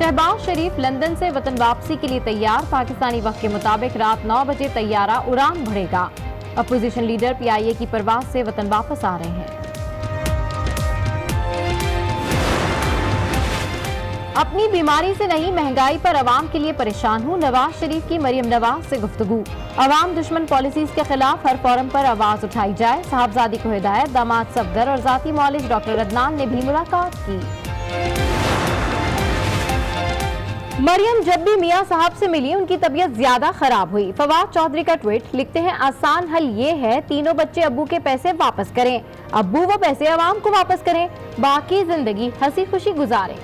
शहबाज शरीफ London से वतन वापसी के लिए तैयार। पाकिस्तानी वक्त के मुताबिक रात 9 बजे तैयारा उड़ान भरेगा। अपोजिशन लीडर पीआईए की परवाज से वतन वापस आ रहे हैं। अपनी बीमारी से नहीं, महंगाई पर अवाम के लिए परेशान हूं। नवाज शरीफ की मरियम नवाज से गुफ्तगू। अवाम दुश्मन पॉलिसीज के खिलाफ हर फोरम पर आवाज उठाई जाए। साहबजादी को हिदायत। दामाद सफदर और जाती मौलिज डॉक्टर अदनान ने भी मुलाकात की। मरियम जब भी मियां साहब से मिली उनकी तबीयत ज्यादा खराब हुई। फवाद चौधरी का ट्वीट। लिखते हैं, आसान हल ये है तीनों बच्चे अब्बू के पैसे वापस करें, अब्बू वो पैसे अवाम को वापस करें, बाकी जिंदगी हंसी खुशी गुजारें।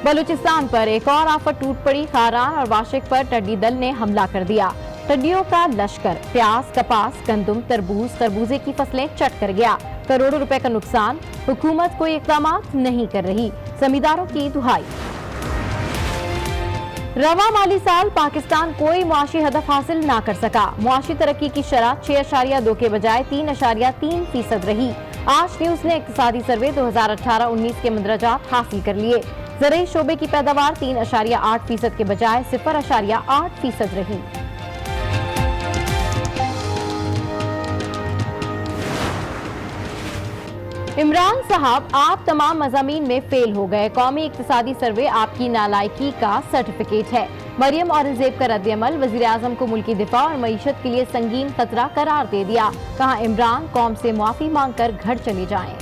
बलूचिस्तान पर एक और आफत टूट पड़ी। खारान और वाशिक पर टिड्डी दल ने हमला कर दिया। टिड्डियों का लश्कर प्याज, कपास, गंदम, तरबूज, खरबूजे की फसलें चट कर गया। करोड़ों रुपए का नुकसान। हुकूमत कोई इकदाम नहीं कर रही, जमींदारों की दुहाई। रवा माली साल पाकिस्तान कोई मुआशी हदफ हासिल ना कर सका। मुआशी तरक्की की शरह 6.2 के बजाय 3.3% रही। आज न्यूज ने इक्तिसादी सर्वे 2018-19 के मंदरजात हासिल कर लिए। ज़राई शोबे की पैदावार 3.8% के बजाय 0.8% रही। इमरान साहब, आप तमाम मज़ामीन में फेल हो गए। कौमी इक्तिसादी सर्वे आपकी नालायकी का सर्टिफिकेट है। मरियम औरंगजेब का रद्द-ए-अमल वज़ीर आज़म को मुल्की दिफा और मईशत के लिए संगीन खतरा करार दे दिया। कहा, इमरान कौम से मुआफी मांगकर घर चले जाएं।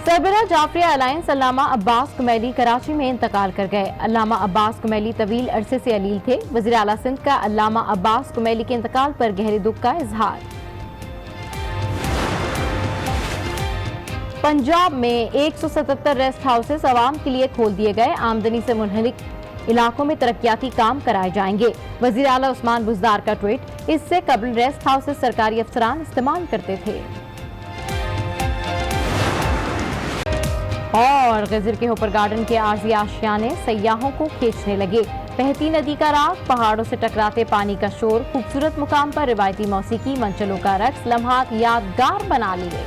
सरबराह जाफरिया अलायंस अल्लामा अब्बास कुमैली कराची में इंतकाल कर गए। अल्लामा अब्बास कुमैली तवील अरसे से अलील थे। वज़ीर आला सिंध का अल्लामा अब्बास कुमैली के इंतकाल पर गहरे दुख का इजहार। पंजाब में 177 रेस्ट हाउसेस आवाम के लिए खोल दिए गए। आमदनी से मुनहलिक इलाकों में तरक्याती काम कराए जाएंगे। वज़ीर आला उस्मान बुज़दार का ट्वीट। इससे कबल रेस्ट हाउसेस सरकारी अफसरान इस्तेमाल करते थे। और गजर के होपर गार्डन के आर्जी आशियाने सयाहों को खींचने लगे। बहती नदी का राग, पहाड़ों से टकराते पानी का शोर, खूबसूरत मुकाम पर रिवायती मौसीकी, मंचलों का रक्स, लम्हात यादगार बना लिए।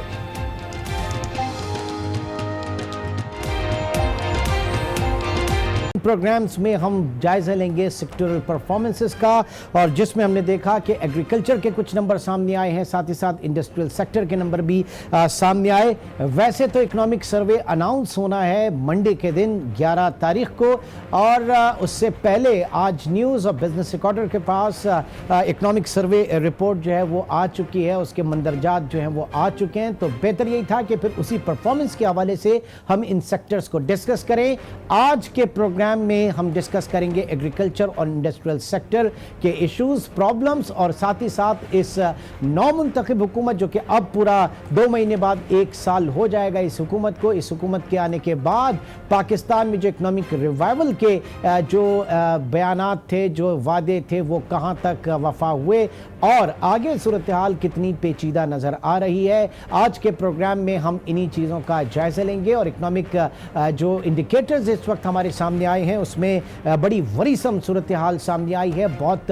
प्रोग्राम्स में हम जायजा लेंगे सेक्टोरल परफॉर्मेंसेस का, और जिसमें हमने देखा कि एग्रीकल्चर के कुछ नंबर सामने आए हैं, साथ ही साथ इंडस्ट्रियल सेक्टर के नंबर भी सामने आए। वैसे तो इकोनॉमिक सर्वे अनाउंस होना है मंडे के दिन 11 तारीख को, और उससे पहले आज न्यूज़ और बिजनेस रिकॉर्डर के पास इकोनॉमिक सर्वे रिपोर्ट जो है वो आ चुकी है, उसके मंदरजात जो हैं वो आ चुके हैं। तो बेहतर यही था कि फिर उसी परफॉर्मेंस के हवाले से हम इन सेक्टर्स को डिस्कस करें। आज के प्रोग्राम में हम डिस्कस करेंगे एग्रीकल्चर और इंडस्ट्रियल सेक्टर के इश्यूज, प्रॉब्लम्स, और साथ ही साथ इस नौमुंतखब हुकूमत जो कि अब पूरा 2 महीने बाद 1 साल हो जाएगा इस हुकूमत को। इस हुकूमत के आने के बाद पाकिस्तान में जो इकोनॉमिक रिवाइवल के जो बयानात थे, जो वादे थे, वो कहां तक वफा हुए और आगे सूरत हाल कितनी पेचीदा नजर आ रही है। आज के प्रोग्राम में हम इन्हीं चीज़ों का जायजा लेंगे। और इकोनॉमिक जो इंडिकेटर्स इस वक्त हमारे सामने आए हैं उसमें बड़ी वरीसम सूरत हाल सामने आई है। बहुत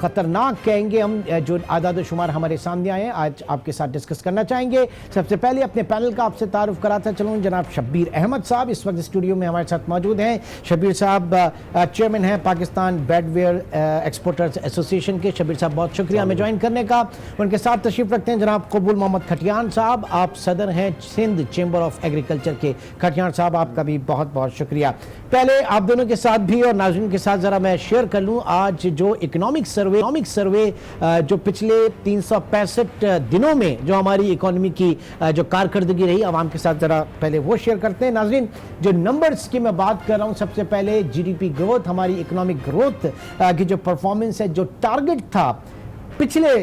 ख़तरनाक कहेंगे हम जो आदाद शुमार हमारे सामने आए हैं, आज आपके साथ डिस्कस करना चाहेंगे। सबसे पहले अपने पैनल का आपसे तारुफ कराता चलूँ। जनाब शब्बीर अहमद साहब इस वक्त स्टूडियो में हमारे साथ मौजूद हैं। शब्बीर साहब चेयरमैन हैं पाकिस्तान बेडवेयर एक्सपोर्टर्स एसोसिएशन के। शब्बीर साहब बहुत शुक्रिया हमें ज्वाइन करने का। उनके साथ तशरीफ रखते हैं जनाब कबूल मोहम्मद खटियान साहब, आप सदर हैं सिंध चैम्बर ऑफ एग्रीकल्चर के। खटियान साहब आपका भी बहुत बहुत शुक्रिया। पहले आप दोनों के साथ भी और नाज़रीन के साथ ज़रा मैं शेयर कर लूँ आज जो इकोनॉमिक सर्वे जो पिछले 365 दिनों में जो हमारी इकोनॉमी की जो कारकर्दगी रही, आवाम के साथ ज़रा पहले वो शेयर करते हैं। नाज़रीन, जो नंबर्स की मैं बात कर रहा हूँ, सबसे पहले जीडीपी ग्रोथ, हमारी इकोनॉमिक ग्रोथ की जो परफॉर्मेंस है, जो टारगेट था पिछले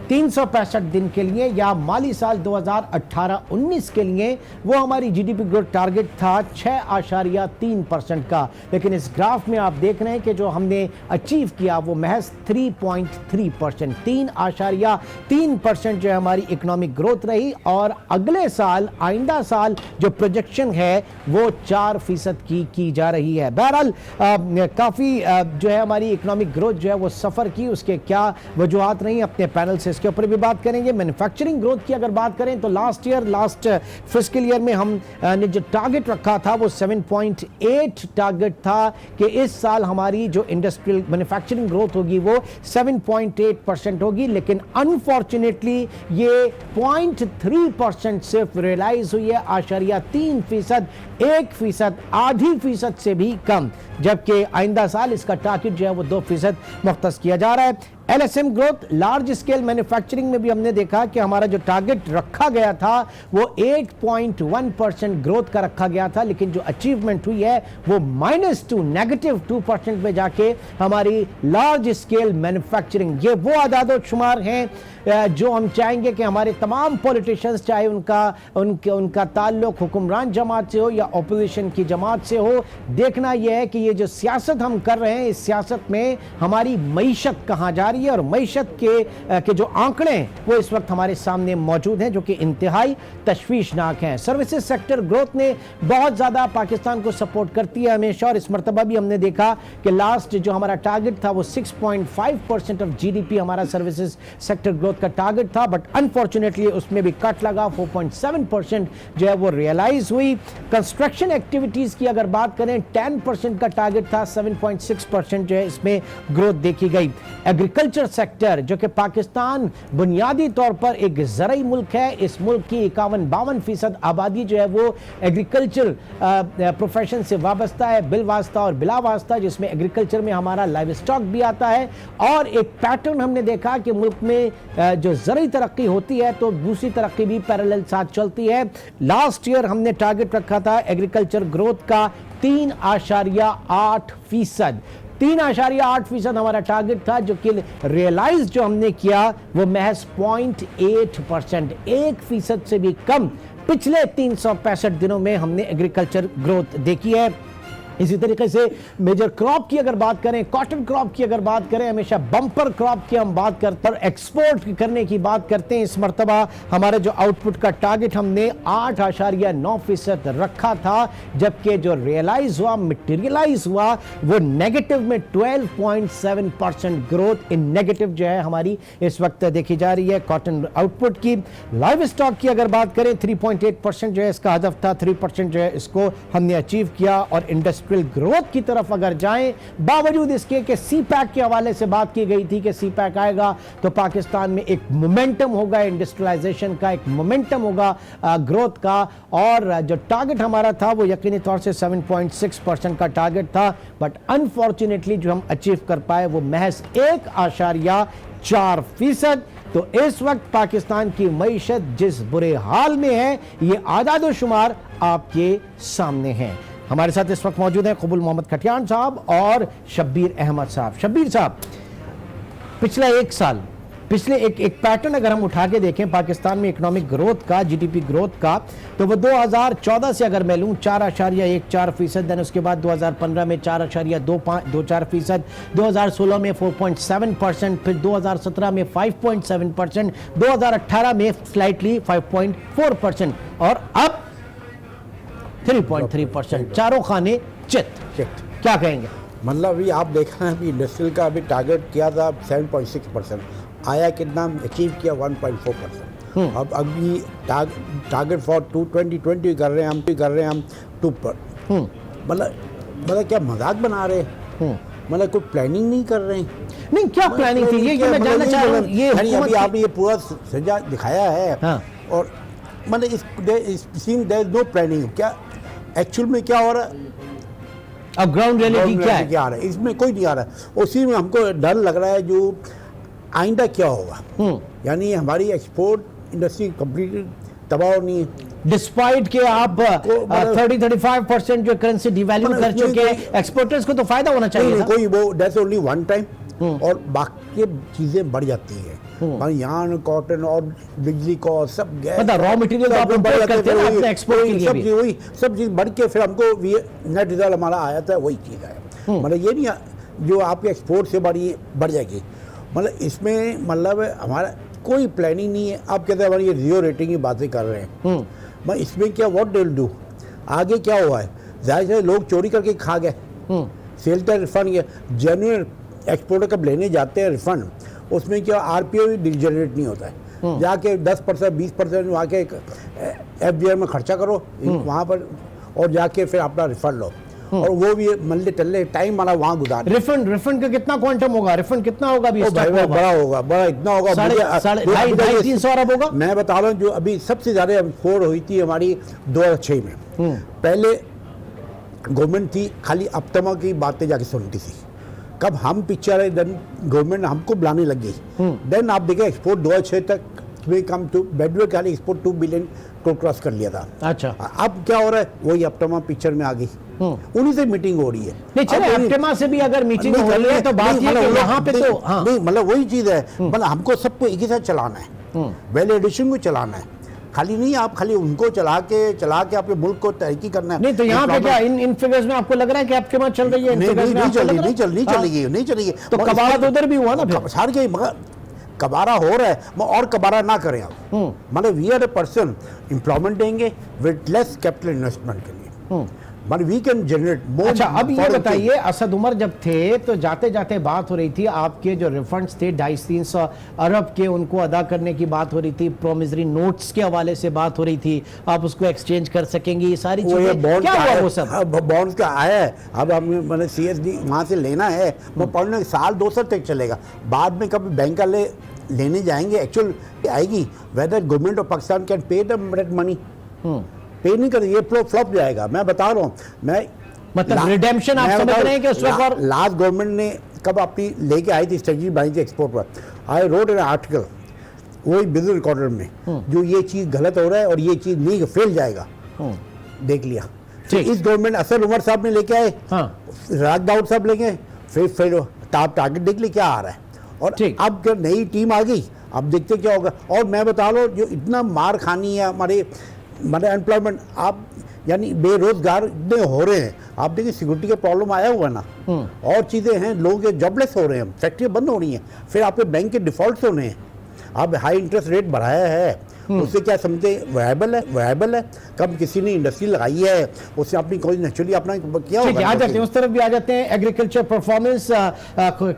365 दिन के लिए या माली साल 2018-19 के लिए, वो हमारी जीडीपी ग्रोथ टारगेट था 6.3% का। लेकिन इस ग्राफ में आप देख रहे हैं कि जो हमने अचीव किया वो महज 3.3%, 3.3% जो है हमारी इकोनॉमिक ग्रोथ रही। और अगले साल, आइंदा साल जो प्रोजेक्शन है वो 4% की जा रही है। बहरहाल काफ़ी जो है हमारी इकोनॉमिक ग्रोथ जो है वो सफ़र की, उसके क्या वजूहात रही अपने पैनल परफॉर्मेंसेस के ऊपर भी बात करेंगे। मैन्युफैक्चरिंग ग्रोथ की अगर बात करें तो लास्ट फिस्कल ईयर में हम ने जो टारगेट रखा था वो 7.8 टारगेट था कि इस साल हमारी जो इंडस्ट्रियल मैन्युफैक्चरिंग ग्रोथ होगी वो 7.8% होगी, लेकिन अनफॉर्चुनेटली ये 0.3% सिर्फ रियलाइज हुई है, 0.3%, 1%, आधी फीसद से भी कम, जबकि आइंदा साल इसका टारगेट जो है वो 2% मुख्तस किया जा रहा है। LSM growth, large scale manufacturing में भी हमने देखा कि हमारा जो टारगेट रखा गया था वो 8.1% ग्रोथ का रखा गया था, लेकिन जो अचीवमेंट हुई है वो -2% में जाके हमारी लार्ज स्केल मैन्युफैक्चरिंग, ये वो आदाद शुमार हैं जो हम चाहेंगे कि हमारे तमाम पॉलिटिशियंस, चाहे उनका ताल्लुक हुक्मरान जमात से हो या अपोजिशन की जमात से हो, देखना यह है कि ये जो सियासत हम कर रहे हैं, इस सियासत में हमारी मईशत कहाँ जा रही है, और मईशत के जो आंकड़े हैं वो इस वक्त हमारे सामने मौजूद हैं जो कि इंतहाई तशवीशनाक हैं। सर्विसेज सेक्टर ग्रोथ ने बहुत ज़्यादा पाकिस्तान को सपोर्ट करती है हमेशा, और इस मरतबा भी हमने देखा कि लास्ट जो हमारा टारगेट था वो 6.5% ऑफ GDP हमारा सर्विसेज सेक्टर ग्रोथ का टारगेट था, बट अनफॉर्चुनेटली उसमें भी कट लगा, 4.7% जो है वो रियलाइज हुई। कंस्ट्रक्शन एक्टिविटीज की अगर बात करें 10% का टारगेट था, 7.6% जो है इसमें ग्रोथ देखी गई। एग्रीकल्चर सेक्टर, जो कि पाकिस्तान बुनियादी तौर पर एक ज़रई मुल्क है, इस मुल्क की 51-52% आबादी जो है वो एग्रीकल्चर प्रोफेशन से वाबस्ता है, बिलवास्ता और बिला वास्ता, जिसमें एग्रीकल्चर में हमारा लाइव स्टॉक भी आता है। और एक पैटर्न हमने देखा कि मुल्क में जो ज़रई तरक्की होती है तो दूसरी तरक्की भी पैरेलल साथ चलती है। लास्ट ईयर हमने टारगेट रखा था एग्रीकल्चर ग्रोथ का 3.8%, 3.8% हमारा टारगेट था, जो कि रियलाइज जो हमने किया वो महज 0.8%, 1% से भी कम पिछले 365 दिनों में हमने एग्रीकल्चर ग्रोथ देखी है। इसी तरीके से मेजर क्रॉप की अगर बात करें, कॉटन क्रॉप की अगर बात करें, हमेशा बम्पर क्रॉप की हम बात करते हैं और एक्सपोर्ट करने की बात करते हैं। इस मरतबा हमारे जो आउटपुट का टारगेट हमने 8.9% रखा था, जबकि जो रियलाइज हुआ, मटेरियलाइज हुआ वो नेगेटिव में 12.7% ग्रोथ इन नेगेटिव जो है हमारी इस वक्त देखी जा रही है कॉटन आउटपुट की। लाइव स्टॉक की अगर बात करें 3.8% जो है इसका हदफ था, 3% जो है इसको हमने अचीव किया। और इंडस्ट्रियल ग्रोथ की तरफ अगर जाएं, बावजूद इसके कि CPEC के हवाले से बात की गई थी कि CPEC आएगा तो पाकिस्तान में एक मोमेंटम होगा इंडस्ट्रियलाइजेशन का, एक मोमेंटम होगा ग्रोथ का, और जो टारगेट हमारा था वो यकीनी तौर से 7.6% का टारगेट था, बट अनफॉर्चुनेटली जो हम अचीव कर पाए वो महज 1.4%। तो इस वक्त पाकिस्तान की मईशत जिस बुरे हाल में है, ये आदाद शुमार आपके सामने हैं। हमारे साथ इस वक्त मौजूद हैं कबूल मोहम्मद खटियान साहब और शब्बीर अहमद साहब। शब्बीर साहब, पिछला एक साल, पिछले एक पैटर्न अगर हम उठा के देखें पाकिस्तान में इकोनॉमिक ग्रोथ का, GDP ग्रोथ का, तो वो 2014 से अगर मैं लूँ 4.14%, देन उसके बाद 2015 में 4.24%, 2016 में 4.7%, फिर 2017 में 5.7%, 2018 में स्लाइटली 5.4% और अब 3.3%, चारों खाने चित। क्या कहेंगे? मतलब अभी आप देखा है अभी इंडस्ट्रियल का अभी टारगेट किया था 7.6%, आया कितना, अचीव किया 1.4%। अब अभी टारगेट फॉर 2020 कर रहे हैं हम 2 पर। मतलब क्या मजाक बना रहे हैं? मतलब कोई प्लानिंग नहीं कर रहे हैं। नहीं, क्या प्लानिंग थी ये मैं जानना चाह रहा हूँ। ये अभी आपने ये पूरा सजा दिखाया है। हाँ। और मतलब देयर इज नो प्लानिंग। क्या एक्चुअल में क्या हो रहा है? अब ग्राउंड रियलिटी क्या है? क्या आ रहा है इसमें कोई नहीं आ रहा है। उसी में हमको डर लग रहा है जो आइंदा क्या होगा। यानी हमारी एक्सपोर्ट इंडस्ट्री कंप्लीटली तबाह नहीं है, डिस्पाइट के आप 30-35% जो करेंसी डिवैल्यू कर चुके हैं, एक्सपोर्टर्स को तो फायदा होना चाहिए। कोई वो दैट्स ओनली वन टाइम, और बाकी चीजें बढ़ जाती हैं। यान, कॉटन और बिजली को सब मतलब रॉ मटेरियल तो आप इंपोर्ट करते हैं अपने एक्सपोर्ट के लिए भी। वही सब चीज बढ़ के फिर हमको नेट रिजल्ट हमारा आया था, वही चीज है। मतलब ये नहीं जो आपके एक्सपोर्ट से बढ़ जाएगी। मतलब इसमें मतलब हमारा कोई प्लानिंग नहीं है। आप कहते हैं हमारी ये जीरो रेटिंग की बातें कर रहे हैं। मैं इसमें क्या व्हाट विल डू, आगे क्या हुआ है? जाहिर है लोग चोरी करके खा गए, सेल टैक्स रिफंड गया। जेन्युइन एक्सपोर्टर कब लेने जाते हैं रिफंड, उसमें क्या आरपीओ जनरेट नहीं होता है। जाके 10% 20% वहाँ के एफडीआर में खर्चा करो वहाँ पर, और जाके फिर अपना रिफंड लो, और वो भी मल्ले टल्ले टाइम वाला वहाँ गुजार। रिफंड का कितना क्वांटम होगा? रिफंड कितना होगा अभी? बड़ा होगा, बड़ा इतना होगा, 250-300 अरब होगा। मैं बता रहा हूँ, जो अभी सबसे ज्यादा एक्सपोर्ट हुई थी हमारी 2006 में। पहले गवर्नमेंट थी खाली अपतमा की बातें जाके सुनती थी, कब हम पिक्चर है देन गवर्नमेंट हमको बुलाने लग गई। देन आप देखें एक्सपोर्ट 2006 तक वे कम टू बेडवे खाली एक्सपोर्ट 2 बिलियन को क्रॉस कर लिया था। अच्छा, अब क्या हो रहा है, वही अपतमा पिक्चर में आ गई, उन्हीं से मीटिंग हो रही है। नहीं चलो, अपतमा से भी अगर मीटिंग हो रही है तो बात ये कि यहाँ पे तो नहीं, मतलब वही चीज है, मतलब हमको सबको एक ही साथ चलाना है, वैल्यू एडिशन को चलाना है, खाली नहीं आप खाली उनको चला के आपके मुल्क को तरक्की करना है। नहीं तो यहाँ पे क्या इन फिगर्स में आपको लग रहा है कि आपके वहाँ चल रही है? नहीं चलेगी। तो कबाड़ा तो उधर भी हुआ ना फिर सार के, मगर कबारा हो रहा है और कबारा ना करें आप। मतलब we are a person employment देंगे विद लेस कैपिटल इन्वेस्टमेंट के लिए, but we can generate more. अच्छा, अब ये बताइए, असद उमर जब थे तो जाते जाते बात हो रही थी आपके जो रिफंड्स थे 250-300 अरब के, उनको अदा करने की बात हो रही थी, प्रोमिसरी नोट्स के हवाले से बात हो रही थी, आप उसको एक्सचेंज कर सकेंगे, ये सारी चीजें क्या हुआ वो सब? बॉन्ड्स का आया है, अब हमें मैंने सीएसडी वहाँ से लेना है, वो पढ़ने साल 2 साल तक चलेगा, बाद में कभी बैंक का लेने जाएंगे एक्चुअल आएगी, whether government of Pakistan can pay the money, pay नहीं करेंगे, ये फ्लॉप जाएगा। मैं बता रहा हूँ, मैं मतलब रिडेम्पशन आप समझ रहे हैं कि उस वक्त लास्ट गवर्नमेंट ने कब अपनी लेके आई थी स्ट्रेटजी बनाई थी एक्सपोर्ट पर, आई रोट एन आर्टिकल वही बिजनेस रिकॉर्डर में, जो ये चीज़ गलत हो रहा है और ये चीज़ नहीं फेल जाएगा, देख लिया। इस गवर्नमेंट असद उमर साहब ने लेके आए, राज दाऊद साहब लेके, फिर टारगेट देख ली क्या आ रहा है, और अब क्या नई टीम आ गई, अब देखते क्या होगा। और मैं बता लो, जो इतना मार खानी है हमारे मतलब एम्प्लॉयमेंट, आप यानी बेरोजगार इतने हो रहे हैं, आप देखिए सिक्योरिटी का प्रॉब्लम आया हुआ ना, और चीज़ें हैं, लोग जॉबलेस हो रहे हैं, फैक्ट्रियाँ बंद हो रही हैं, फिर आपके बैंक के डिफॉल्ट होने हैं, आप हाई इंटरेस्ट रेट बढ़ाया है, उससे क्या समझते वायबल है, कब किसी ने इंडस्ट्री लगाई है उससे अपनी कोई नेचुरली अपना क्या होगा। आ जाते हैं उस तरफ भी आ जाते हैं। एग्रीकल्चर परफॉर्मेंस,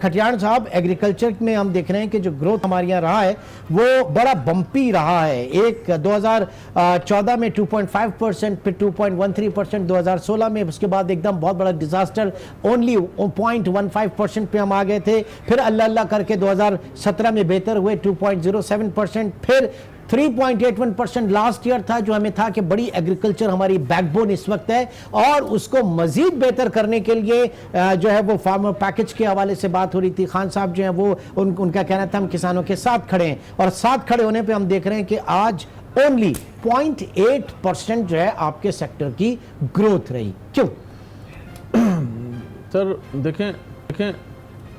खटियान साहब, एग्रीकल्चर में हम देख रहे हैं कि जो ग्रोथ हमारे यहाँ रहा है वो बड़ा बम्पी रहा है। एक 2014 में 2.5%, फिर 2.13% 2016 में, उसके बाद एकदम बहुत बड़ा डिजास्टर, ओनली 0.15% पे हम आ गए थे, फिर अल्लाह करके 2017 में बेहतर हुए 2.07%, फिर 3.81% लास्ट ईयर था, जो हमें था कि बड़ी एग्रीकल्चर हमारी बैकबोन इस वक्त है, और उसको मजीद बेहतर करने के लिए जो है वो फार्मर पैकेज के हवाले से बात हो रही थी। खान साहब जो है वो उनका कहना था हम किसानों के साथ खड़े हैं, और साथ खड़े होने पे हम देख रहे हैं कि आज ओनली 0.8% जो है आपके सेक्टर की ग्रोथ रही। क्यों सर? देखें,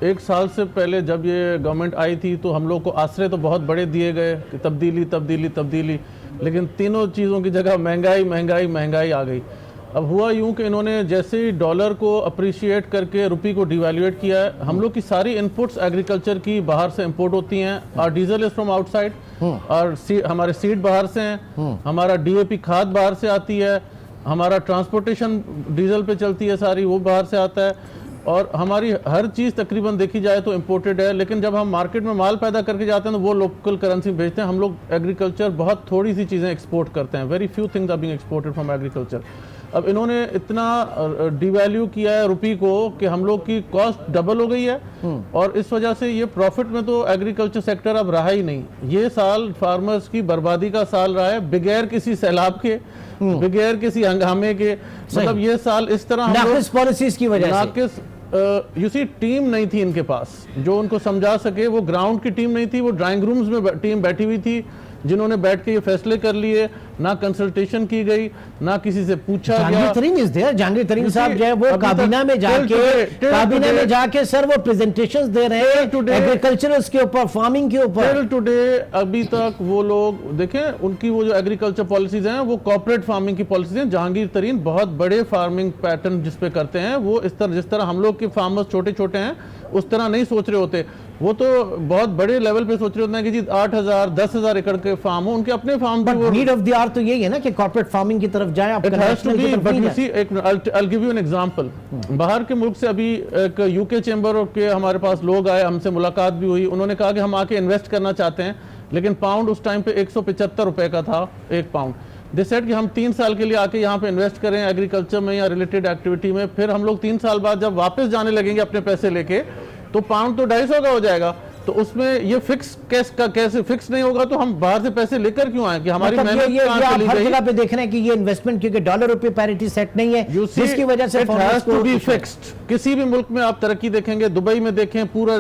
एक साल से पहले जब ये गवर्नमेंट आई थी तो हम लोग को आश्रय तो बहुत बड़े दिए गए कि तब्दीली, लेकिन तीनों चीज़ों की जगह महंगाई आ गई। अब हुआ यूं कि इन्होंने जैसे ही डॉलर को अप्रिशिएट करके रुपये को डिवैल्यूएट किया है, हम लोग की सारी इनपुट्स एग्रीकल्चर की बाहर से इंपोर्ट होती हैं, और डीजल इज फ्रॉम आउटसाइड, और हमारे सीड बाहर से हैं, हमारा डीएपी खाद बाहर से आती है, हमारा ट्रांसपोर्टेशन डीजल पे चलती है सारी, वो बाहर से आता है, और हमारी हर चीज़ तकरीबन देखी जाए तो इम्पोर्टेड है। लेकिन जब हम मार्केट में माल पैदा करके जाते हैं तो वो लोकल करेंसी भेजते हैं। हम लोग एग्रीकल्चर बहुत थोड़ी सी चीज़ें एक्सपोर्ट करते हैं, very few things are being exported from agriculture. अब इन्होंने इतना डिवैल्यू किया है रुपये को कि हम लोग की कॉस्ट डबल हो गई है, और इस वजह से ये प्रॉफिट में तो एग्रीकल्चर सेक्टर अब रहा ही नहीं। ये साल फार्मर्स की बर्बादी का साल रहा है, बगैर किसी सैलाब के, बगैर किसी हंगामे के। मतलब ये साल इस तरह नाकिस पॉलिसीज की वजह से, यू सी टीम नहीं थी इनके पास जो उनको समझा सके। वो ग्राउंड की टीम नहीं थी, वो ड्राइंग रूम्स में टीम बैठी हुई थी जिन्होंने बैठ के ये फैसले कर लिए, ना कंसल्टेशन की गई, ना किसी से पूछा गया। जहांगीर तरीन साहब जो है वो काबीना में जाके सर वो प्रेजेंटेशंस दे रहे हैं एग्रीकल्चर के ऊपर, फार्मिंग के ऊपर। टिल टुडे अभी तक वो लोग देखें, उनकी वो जो एग्रीकल्चर पॉलिसीज हैं वो कॉर्पोरेट फार्मिंग की पॉलिसीज हैं। जहांगीर तरीन बहुत बड़े फार्मिंग पैटर्न जिस पे करते हैं, वो इस तरह जिस तरह हम लोग के फार्मर्स छोटे छोटे हैं उस तरह नहीं सोच रहे होते। वो तो बहुत बड़े लेवल पे सोच रहे होते हैं कि जी 8,000 10,000 एकड़ के फार्म हो, उनके अपने farm need of the hour विचार तो यही है ना कि कॉर्पोरेट फार्मिंग की तरफ जाएं, आप It has to conventional की be, तरफ but नहीं you जाएं। see, I'll give you an example. बाहर के मुल्क से अभी एक यूके चैम्बर के हमारे पास लोग आए, हमसे मुलाकात भी हुई, उन्होंने कहा कि हम आके इन्वेस्ट करना चाहते हैं, लेकिन पाउंड उस टाइम पे 175 रुपए का था एक पाउंड। दे सेड कि हम 3 साल के लिए आके यहाँ पे इन्वेस्ट करें एग्रीकल्चर में या रिलेटेड एक्टिविटी में, फिर हम लोग 3 साल बाद जब वापस जाने लगेंगे अपने पैसे लेके तो पाउंड तो 250 का हो जाएगा। तो उसमें ये फिक्स कैसे फिक्स नहीं होगा, तो हम बाहर से पैसे लेकर क्यों आए कि हमारी मतलब मेहनत ये कहाँ आप चली हर गई? जगह पे देख रहे हैं कि ये इन्वेस्टमेंट क्योंकि डॉलर रुपए पैरिटी सेट नहीं है, You see, जिसकी वजह से it foreigners has to को be fixed। किसी भी मुल्क में आप तरक्की देखेंगे, दुबई में देखें, पूरा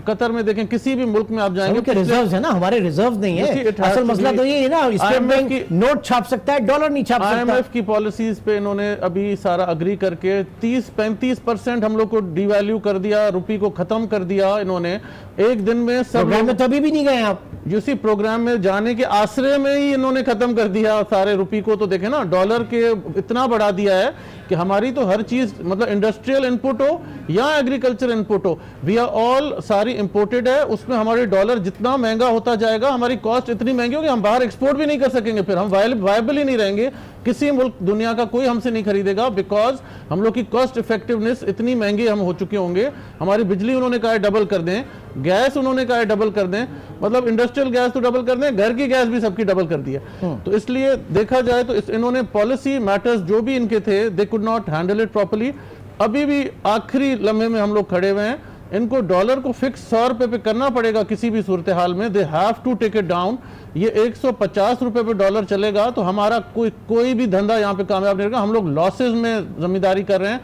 कतर में देखें, किसी भी मुल्क में आप जाएंगे, उनके रिजर्व्स है ना, हमारे रिजर्व नहीं You see, है। it has असल to मसला be- तो ये है ना, स्टेट IMF बैंक की- नोट छाप सकता है, डॉलर नहीं छाप सकता। IMF की पॉलिसीज पे इन्होंने अभी सारा अग्री करके 30-35% हम लोग को डिवैल्यू कर दिया, रुपये को खत्म कर दिया इन्होंने एक दिन में। सब प्रोग्राम में तो अभी भी नहीं गए आप। यूसी प्रोग्राम में जाने के आश्रय में ही इन्होंने खत्म कर दिया सारे रुपये को। तो देखें ना, डॉलर के इतना बढ़ा दिया है कि हमारी तो हर चीज, मतलब इंडस्ट्रियल इनपुट हो या एग्रीकल्चर इनपुट हो, वी आर ऑल सारी इंपोर्टेड है। उसमें हमारे डॉलर जितना महंगा होता जाएगा, हमारी कॉस्ट इतनी महंगी होगी, हम बाहर एक्सपोर्ट भी नहीं कर सकेंगे, फिर हम वायबल ही नहीं रहेंगे। किसी मुल्क दुनिया का कोई हमसे नहीं खरीदेगा, बिकॉज हम लोग की कॉस्ट इफेक्टिवनेस इतनी महंगी हम हो चुके होंगे। हमारी बिजली उन्होंने कहा है डबल कर दें, गैस उन्होंने कहा है डबल कर दें, मतलब इंडस्ट्रियल गैस तो डबल कर दें, घर की गैस भी सबकी डबल कर दी है। तो इसलिए देखा जाए तो इन्होंने पॉलिसी मैटर्स जो भी इनके थे, they could not handle it properly. अभी भी आखिरी लम्हे में हम लोग खड़े हुए हैं। इनको डॉलर को फिक्स 100 रुपए पे करना पड़ेगा किसी भी सूरत हाल में। They have to take it down. ये 150 रुपए पे डॉलर चलेगा तो हमारा कोई भी धंधा यहाँ पे कामयाब नहीं होगा। हम लोग लॉसेज में जमींदारी कर रहे हैं।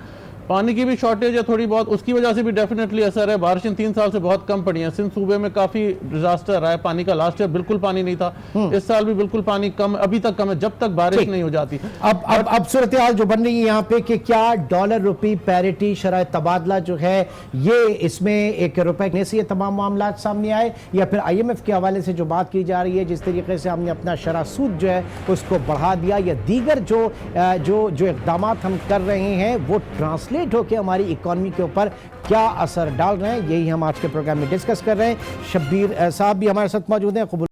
पानी की भी शॉर्टेज है थोड़ी बहुत, उसकी वजह से भी डेफिनेटली असर है। बारिशें 3 साल से बहुत कम पड़ी हैं। सिंध सूबे में काफी डिजास्टर रहा है पानी का। लास्ट ईयर बिल्कुल पानी नहीं था, इस साल भी बिल्कुल पानी कम, अभी तक कम है जब तक बारिश नहीं हो जाती। अब सूरत हाल जो बन रही है यहाँ पे कि क्या डॉलर रुपये पैरिटी शरह तबादला जो है ये इसमें एक रुपए से ये तमाम मामला सामने आए, या फिर IMF के हवाले से जो बात की जा रही है, जिस तरीके से हमने अपना शरह सूद जो है उसको बढ़ा दिया, या दीगर जो इक़दाम हम कर रहे हैं वो ट्रांसलेट होकर हमारी इकॉनमी के ऊपर क्या असर डाल रहे हैं, यही हम आज के प्रोग्राम में डिस्कस कर रहे हैं। शब्बीर साहब भी हमारे साथ मौजूद हैं।